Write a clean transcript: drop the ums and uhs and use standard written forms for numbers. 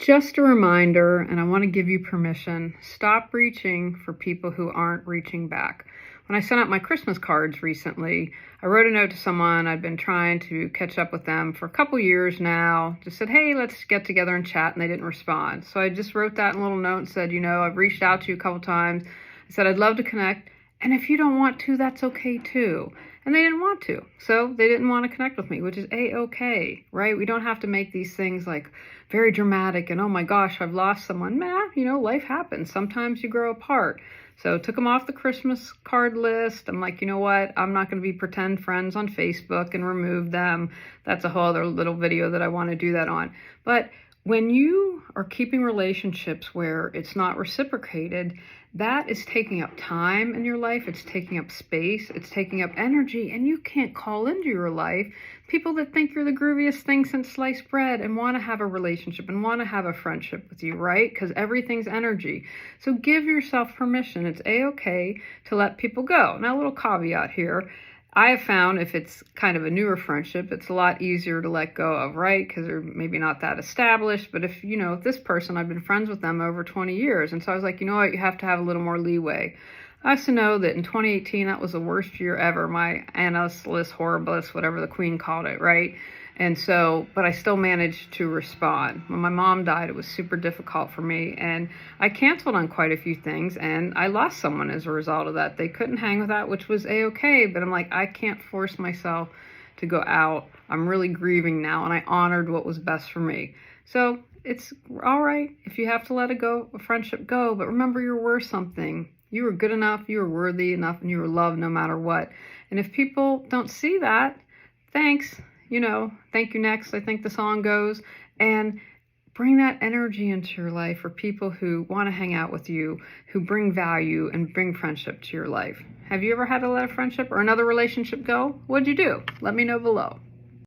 Just a reminder, and I want to give you permission, stop reaching for people who aren't reaching back. When I sent out my Christmas cards recently, I wrote a note to someone. I'd been trying to catch up with them for a couple years now. Just said, hey, let's get together and chat, and they didn't respond. So I just wrote that in a little note and said, I've reached out to you a couple times. I said, I'd love to connect, and if you don't want to, that's okay too. And they didn't want to. So they didn't want to connect with me, which is A-okay, right? We don't have to make these things like very dramatic and, oh my gosh, I've lost someone. Life happens. Sometimes you grow apart. So took them off the Christmas card list. I'm like, you know what? I'm not going to be pretend friends on Facebook and remove them. That's a whole other little video that I want to do that on. But when you are keeping relationships where it's not reciprocated, that is taking up time in your life. It's taking up space. It's taking up energy. And you can't call into your life people that think you're the grooviest thing since sliced bread and want to have a relationship and want to have a friendship with you, right? Because everything's energy. So give yourself permission. It's A-okay to let people go. Now, a little caveat here. I have found if it's kind of a newer friendship, it's a lot easier to let go of, right? Because they're maybe not that established. But if, this person, I've been friends with them over 20 years. And so I was like, you know what? You have to have a little more leeway. I also know that in 2018, that was the worst year ever. My annus horribilis, whatever the queen called it, right? And so, but I still managed to respond. When my mom died, it was super difficult for me. And I canceled on quite a few things. And I lost someone as a result of that. They couldn't hang with that, which was A-okay. But I'm like, I can't force myself to go out. I'm really grieving now. And I honored what was best for me. So it's all right if you have to let a friendship go. But remember, you're worth something. You were good enough. You were worthy enough. And you were loved no matter what. And if people don't see that, thanks. Thank you next, I think the song goes, and bring that energy into your life for people who want to hang out with you, who bring value and bring friendship to your life. Have you ever had to let a friendship or another relationship go? What'd you do? Let me know below.